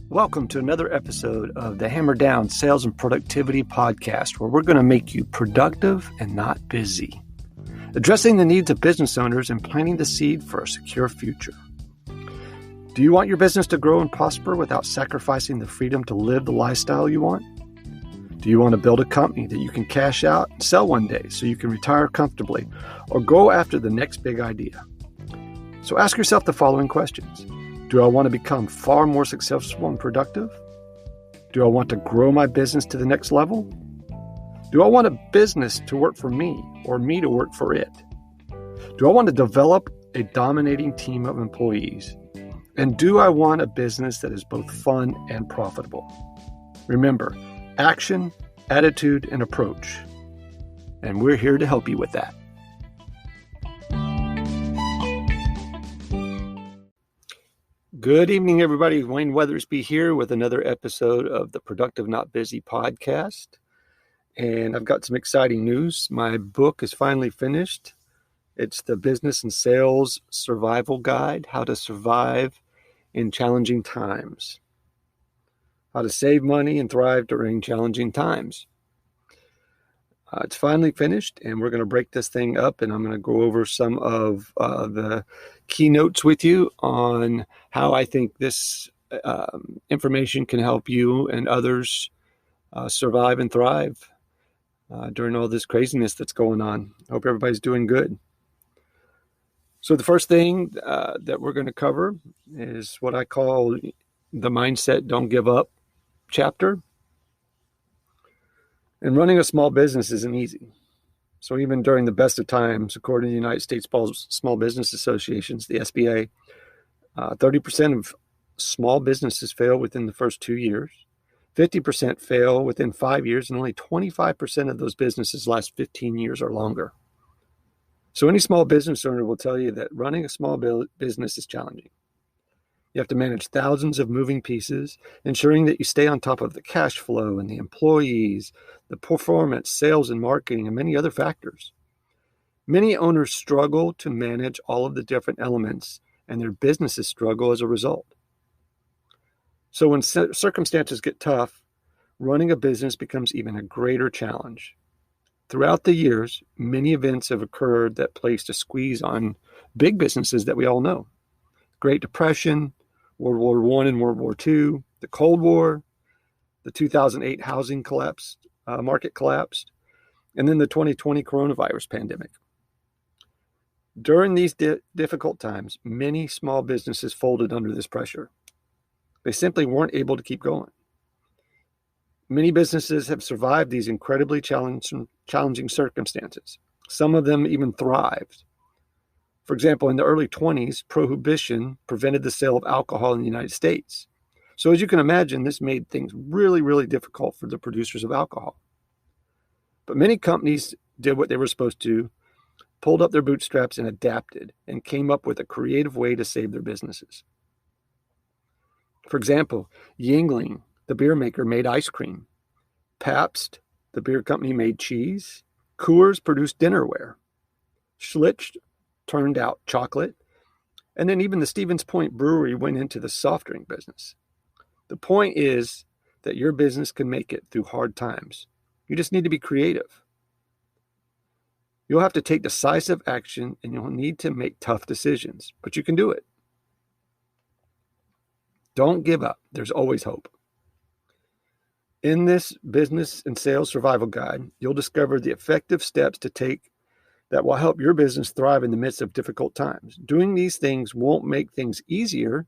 Welcome to another episode of the Hammer Down Sales and Productivity Podcast, where we're going to make you productive and not busy, addressing the needs of business owners and planting the seed for a secure future. Do you want your business to grow and prosper without sacrificing the freedom to live the lifestyle you want? Do you want to build a company that you can cash out and sell one day so you can retire comfortably or go after the next big idea? So ask yourself the following questions. Do I want to become far more successful and productive? Do I want to grow my business to the next level? Do I want a business to work for me or me to work for it? Do I want to develop a dominating team of employees? And do I want a business that is both fun and profitable? Remember, action, attitude, and approach. And we're here to help you with that. Good evening, everybody. Wayne Weathersby here with another episode of the Productive Not Busy podcast. And I've got some exciting news. My book is finally finished. It's the Business and Sales Survival Guide, How to Survive in Challenging Times. How to save money and thrive during challenging times. It's finally finished, and we're going to break this thing up, and I'm going to go over some of the keynotes with you on how I think this information can help you and others survive and thrive during all this craziness that's going on. I hope everybody's doing good. So the first thing that we're going to cover is what I call the Mindset Don't Give Up chapter. And running a small business isn't easy. So even during the best of times, according to the United States Small Business Associations, the SBA, 30% of small businesses fail within the first 2 years, 50% fail within 5 years, and only 25% of those businesses last 15 years or longer. So any small business owner will tell you that running a small business is challenging. You have to manage thousands of moving pieces, ensuring that you stay on top of the cash flow and the employees, the performance, sales and marketing, and many other factors. Many owners struggle to manage all of the different elements, and their businesses struggle as a result. So when circumstances get tough, running a business becomes even a greater challenge. Throughout the years, many events have occurred that placed a squeeze on big businesses that we all know. Great Depression, World War I and World War II, the Cold War, the 2008 housing market collapsed, and then the 2020 coronavirus pandemic. During these difficult times, many small businesses folded under this pressure. They simply weren't able to keep going. Many businesses have survived these incredibly challenging circumstances. Some of them even thrived. For example, in the early 20s, prohibition prevented the sale of alcohol in the United States. So as you can imagine, this made things really, really difficult for the producers of alcohol. But many companies did what they were supposed to, pulled up their bootstraps and adapted, and came up with a creative way to save their businesses. For example, Yuengling, the beer maker, made ice cream. Pabst, the beer company, made cheese. Coors produced dinnerware. Schlitz turned out chocolate, and then even the Stevens Point Brewery went into the soft drink business. The point is that your business can make it through hard times. You just need to be creative. You'll have to take decisive action, and you'll need to make tough decisions, but you can do it. Don't give up. There's always hope. In this Business and Sales Survival Guide, you'll discover the effective steps to take that will help your business thrive in the midst of difficult times. Doing these things won't make things easier,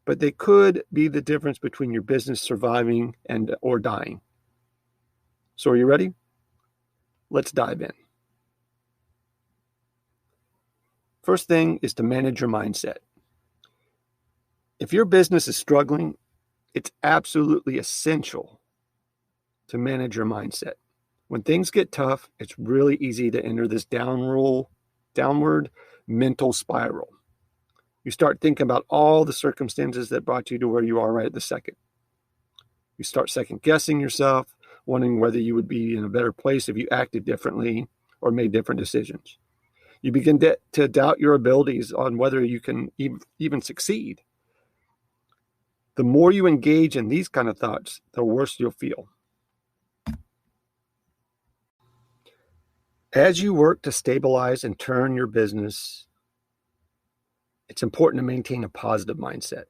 but they could be the difference between your business surviving or dying. So are you ready? Let's dive in. First thing is to manage your mindset. If your business is struggling, it's absolutely essential to manage your mindset. When things get tough, it's really easy to enter this downward mental spiral. You start thinking about all the circumstances that brought you to where you are right at the second. You start second guessing yourself, wondering whether you would be in a better place if you acted differently or made different decisions. You begin to doubt your abilities on whether you can even succeed. The more you engage in these kind of thoughts, the worse you'll feel. As you work to stabilize and turn your business, it's important to maintain a positive mindset.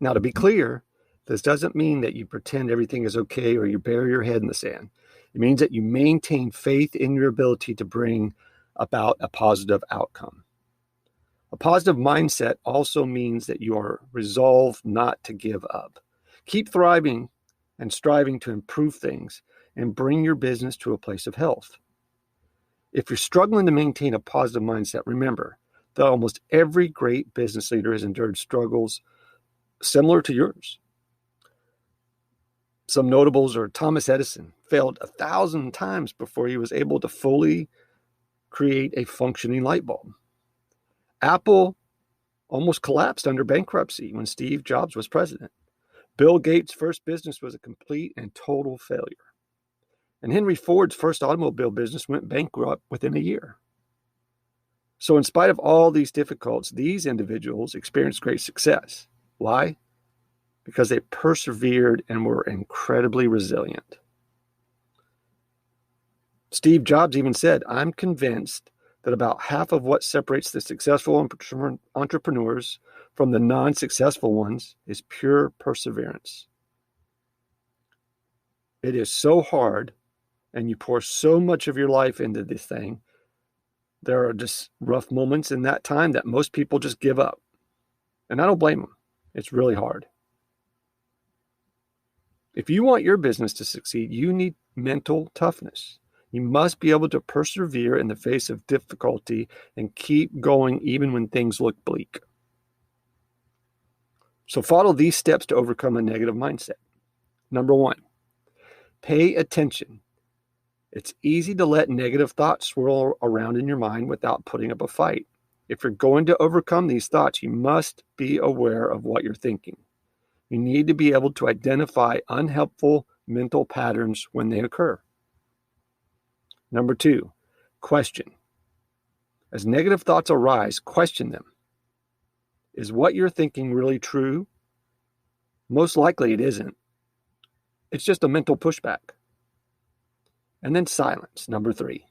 Now, to be clear, this doesn't mean that you pretend everything is okay or you bury your head in the sand. It means that you maintain faith in your ability to bring about a positive outcome. A positive mindset also means that you are resolved not to give up. Keep thriving and striving to improve things and bring your business to a place of health. If you're struggling to maintain a positive mindset, remember that almost every great business leader has endured struggles similar to yours. Some notables are Thomas Edison failed 1,000 times before he was able to fully create a functioning light bulb. Apple almost collapsed under bankruptcy when Steve Jobs was president. Bill Gates' first business was a complete and total failure. And Henry Ford's first automobile business went bankrupt within a year. So in spite of all these difficulties, these individuals experienced great success. Why? Because they persevered and were incredibly resilient. Steve Jobs even said, "I'm convinced that about half of what separates the successful entrepreneurs from the non-successful ones is pure perseverance." It is so hard, and you pour so much of your life into this thing. There are just rough moments in that time that most people just give up. And I don't blame them. It's really hard. If you want your business to succeed, you need mental toughness. You must be able to persevere in the face of difficulty and keep going even when things look bleak. So follow these steps to overcome a negative mindset. Number 1, pay attention. It's easy to let negative thoughts swirl around in your mind without putting up a fight. If you're going to overcome these thoughts, you must be aware of what you're thinking. You need to be able to identify unhelpful mental patterns when they occur. Number 2, question. As negative thoughts arise, question them. Is what you're thinking really true? Most likely it isn't. It's just a mental pushback. And then silence. Number 3.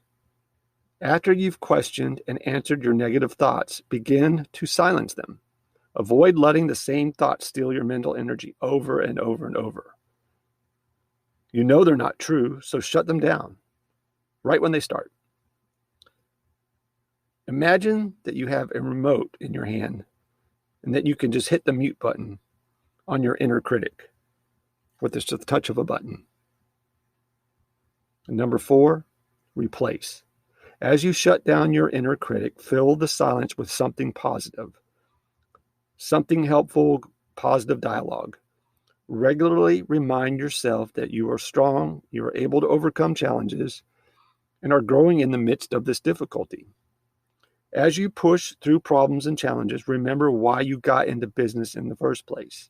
After you've questioned and answered your negative thoughts, begin to silence them. Avoid letting the same thoughts steal your mental energy over and over and over. You know they're not true, so shut them down right when they start. Imagine that you have a remote in your hand and that you can just hit the mute button on your inner critic with just the touch of a button. And number 4, replace. As you shut down your inner critic, fill the silence with something positive, something helpful, positive dialogue. Regularly remind yourself that you are strong, you are able to overcome challenges, and are growing in the midst of this difficulty. As you push through problems and challenges, remember why you got into business in the first place.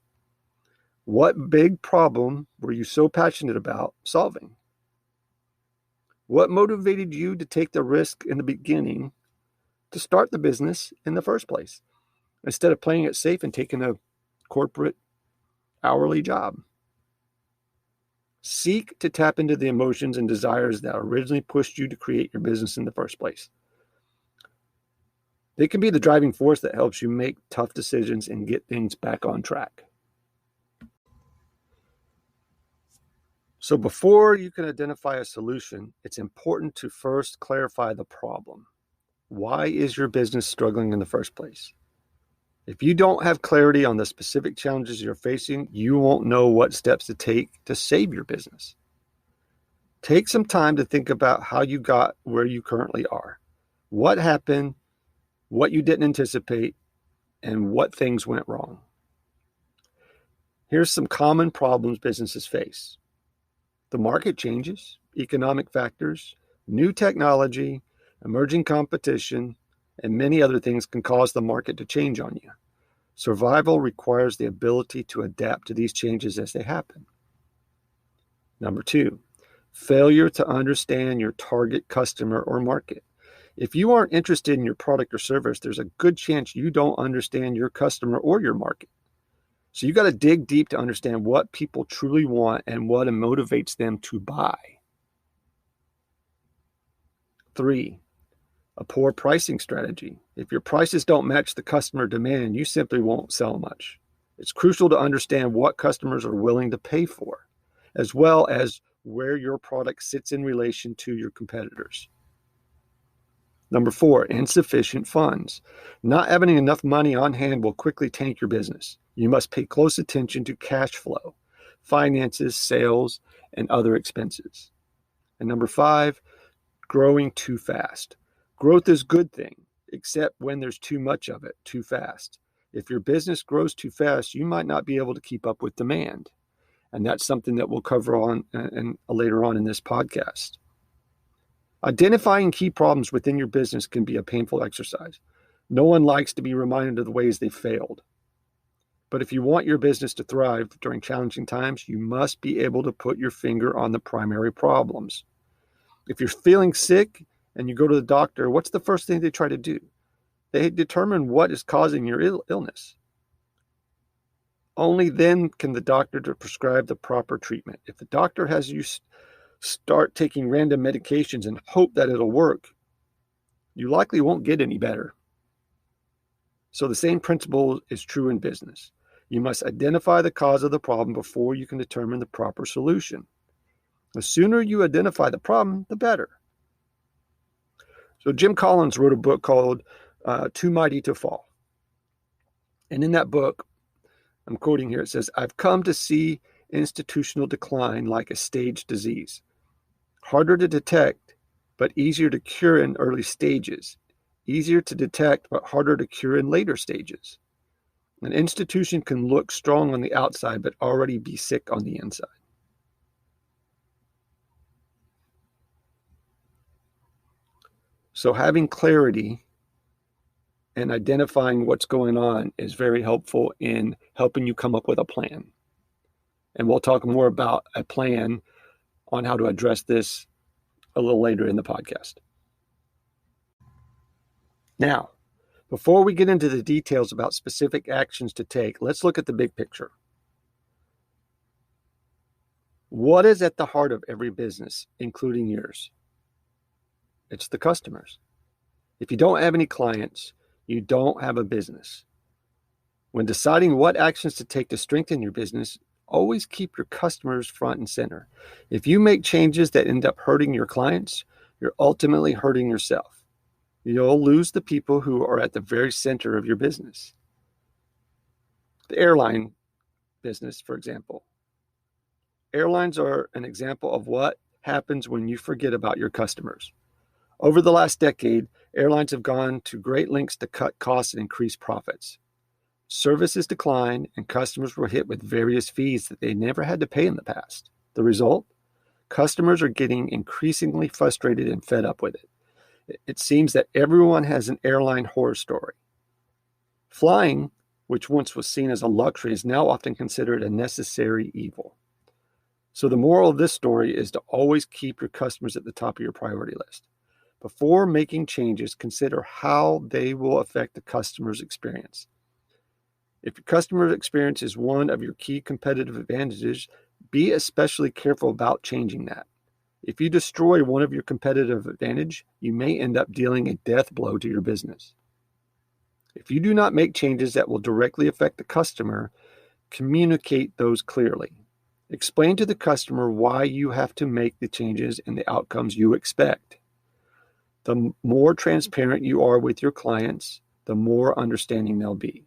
What big problem were you so passionate about solving? What motivated you to take the risk in the beginning to start the business in the first place, instead of playing it safe and taking a corporate hourly job? Seek to tap into the emotions and desires that originally pushed you to create your business in the first place. They can be the driving force that helps you make tough decisions and get things back on track. So before you can identify a solution, it's important to first clarify the problem. Why is your business struggling in the first place? If you don't have clarity on the specific challenges you're facing, you won't know what steps to take to save your business. Take some time to think about how you got where you currently are. What happened, what you didn't anticipate, and what things went wrong. Here's some common problems businesses face. The market changes, economic factors, new technology, emerging competition, and many other things can cause the market to change on you. Survival requires the ability to adapt to these changes as they happen. Number 2, failure to understand your target customer or market. If you aren't interested in your product or service, there's a good chance you don't understand your customer or your market. So you got to dig deep to understand what people truly want and what motivates them to buy. 3, a poor pricing strategy. If your prices don't match the customer demand, you simply won't sell much. It's crucial to understand what customers are willing to pay for, as well as where your product sits in relation to your competitors. Number 4, insufficient funds. Not having enough money on hand will quickly tank your business. You must pay close attention to cash flow, finances, sales, and other expenses. And number 5, growing too fast. Growth is a good thing, except when there's too much of it, too fast. If your business grows too fast, you might not be able to keep up with demand. And that's something that we'll cover on later on in this podcast. Identifying key problems within your business can be a painful exercise. No one likes to be reminded of the ways they failed. But if you want your business to thrive during challenging times, you must be able to put your finger on the primary problems. If you're feeling sick and you go to the doctor, what's the first thing they try to do? They determine what is causing your illness. Only then can the doctor prescribe the proper treatment. If the doctor has you start taking random medications and hope that it'll work, you likely won't get any better. So the same principle is true in business. You must identify the cause of the problem before you can determine the proper solution. The sooner you identify the problem, the better. So Jim Collins wrote a book called Too Mighty to Fall. And in that book, I'm quoting here, it says, "I've come to see institutional decline like a stage disease. Harder to detect, but easier to cure in early stages. Easier to detect, but harder to cure in later stages. An institution can look strong on the outside, but already be sick on the inside." So having clarity and identifying what's going on is very helpful in helping you come up with a plan. And we'll talk more about a plan on how to address this a little later in the podcast. Now, before we get into the details about specific actions to take, let's look at the big picture. What is at the heart of every business, including yours? It's the customers. If you don't have any clients, you don't have a business. When deciding what actions to take to strengthen your business, always keep your customers front and center. If you make changes that end up hurting your clients, you're ultimately hurting yourself. You'll lose the people who are at the very center of your business. The airline business, for example. Airlines are an example of what happens when you forget about your customers. Over the last decade, airlines have gone to great lengths to cut costs and increase profits. Services declined, and customers were hit with various fees that they never had to pay in the past. The result? Customers are getting increasingly frustrated and fed up with it. It seems that everyone has an airline horror story. Flying, which once was seen as a luxury, is now often considered a necessary evil. So the moral of this story is to always keep your customers at the top of your priority list. Before making changes, consider how they will affect the customer's experience. If your customer experience is one of your key competitive advantages, be especially careful about changing that. If you destroy one of your competitive advantage, you may end up dealing a death blow to your business. If you do not make changes that will directly affect the customer, communicate those clearly. Explain to the customer why you have to make the changes and the outcomes you expect. The more transparent you are with your clients, the more understanding they'll be.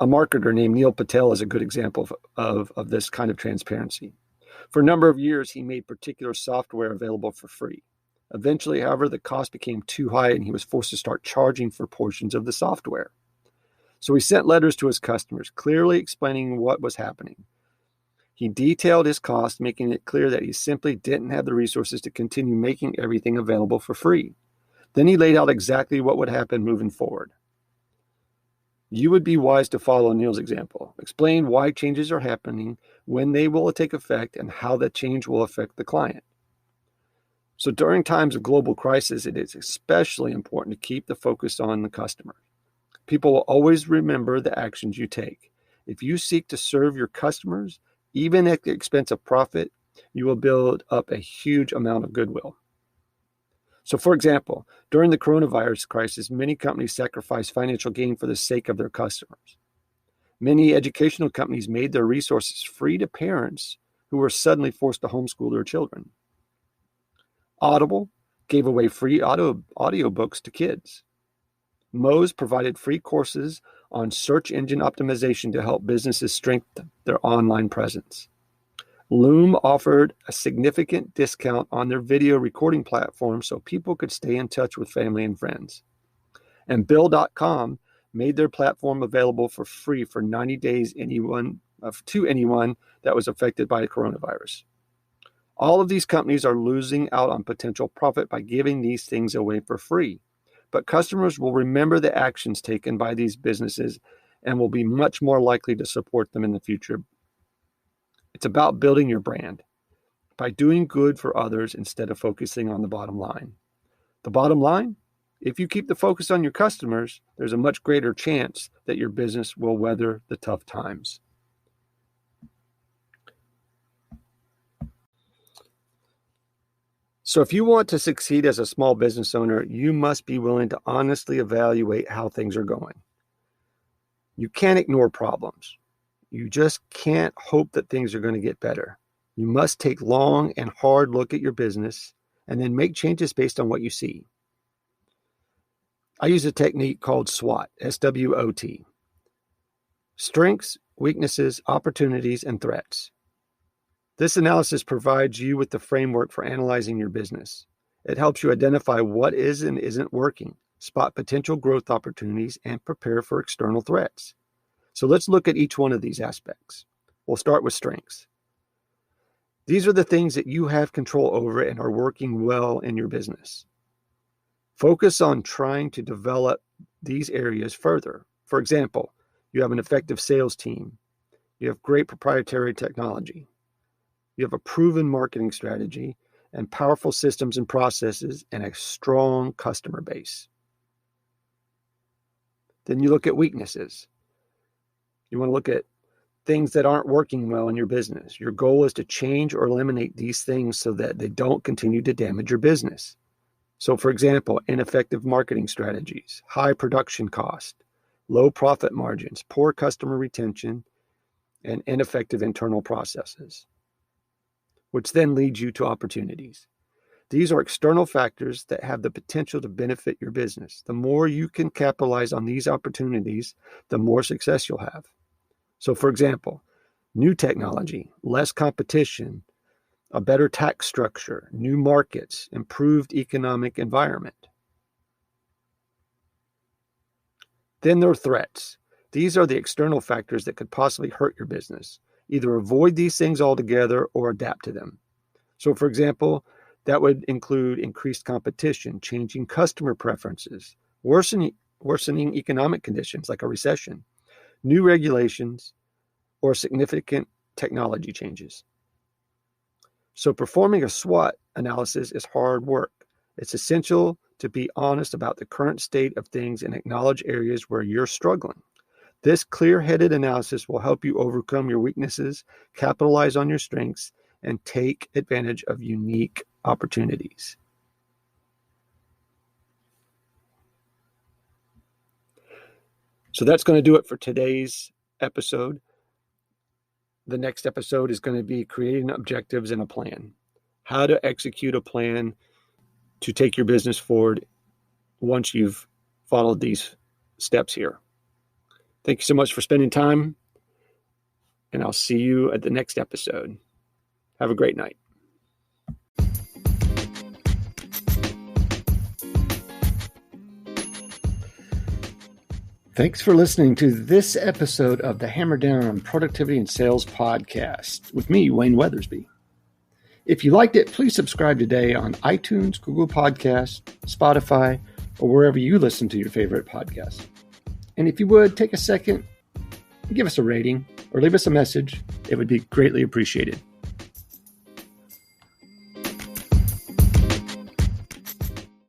A marketer named Neil Patel is a good example of this kind of transparency. For a number of years, he made particular software available for free. Eventually, however, the cost became too high and he was forced to start charging for portions of the software. So he sent letters to his customers, clearly explaining what was happening. He detailed his costs, making it clear that he simply didn't have the resources to continue making everything available for free. Then he laid out exactly what would happen moving forward. You would be wise to follow Neil's example. Explain why changes are happening, when they will take effect, and how that change will affect the client. So during times of global crisis, it is especially important to keep the focus on the customer. People will always remember the actions you take. If you seek to serve your customers, even at the expense of profit, you will build up a huge amount of goodwill. So, for example, during the coronavirus crisis, many companies sacrificed financial gain for the sake of their customers. Many educational companies made their resources free to parents who were suddenly forced to homeschool their children. Audible gave away free audiobooks to kids. Moe's provided free courses on search engine optimization to help businesses strengthen their online presence. Loom offered a significant discount on their video recording platform so people could stay in touch with family and friends. And Bill.com made their platform available for free for 90 days to anyone that was affected by the coronavirus. All of these companies are losing out on potential profit by giving these things away for free. But customers will remember the actions taken by these businesses and will be much more likely to support them in the future. It's about building your brand by doing good for others instead of focusing on the bottom line. The bottom line? If you keep the focus on your customers, there's a much greater chance that your business will weather the tough times. So if you want to succeed as a small business owner, you must be willing to honestly evaluate how things are going. You can't ignore problems. You just can't hope that things are going to get better. You must take a long and hard look at your business and then make changes based on what you see. I use a technique called SWOT, S-W-O-T. Strengths, weaknesses, opportunities, and threats. This analysis provides you with the framework for analyzing your business. It helps you identify what is and isn't working, spot potential growth opportunities, and prepare for external threats. So let's look at each one of these aspects. We'll start with strengths. These are the things that you have control over and are working well in your business. Focus on trying to develop these areas further. For example, you have an effective sales team. You have great proprietary technology. You have a proven marketing strategy and powerful systems and processes and a strong customer base. Then you look at weaknesses. You want to look at things that aren't working well in your business. Your goal is to change or eliminate these things so that they don't continue to damage your business. So, for example, ineffective marketing strategies, high production cost, low profit margins, poor customer retention, and ineffective internal processes, which then leads you to opportunities. These are external factors that have the potential to benefit your business. The more you can capitalize on these opportunities, the more success you'll have. So, for example, new technology, less competition, a better tax structure, new markets, improved economic environment. Then there are threats. These are the external factors that could possibly hurt your business. Either avoid these things altogether or adapt to them. So, for example, that would include increased competition, changing customer preferences, worsening economic conditions like a recession, new regulations, or significant technology changes. So performing a SWOT analysis is hard work. It's essential to be honest about the current state of things and acknowledge areas where you're struggling. This clear-headed analysis will help you overcome your weaknesses, capitalize on your strengths, and take advantage of unique opportunities. So that's going to do it for today's episode. The next episode is going to be creating objectives and a plan. How to execute a plan to take your business forward once you've followed these steps here. Thank you so much for spending time, and I'll see you at the next episode. Have a great night. Thanks for listening to this episode of the Hammer Down on Productivity and Sales podcast with me, Wayne Weathersby. If you liked it, please subscribe today on iTunes, Google Podcasts, Spotify, or wherever you listen to your favorite podcasts. And if you would, take a second, give us a rating or leave us a message. It would be greatly appreciated.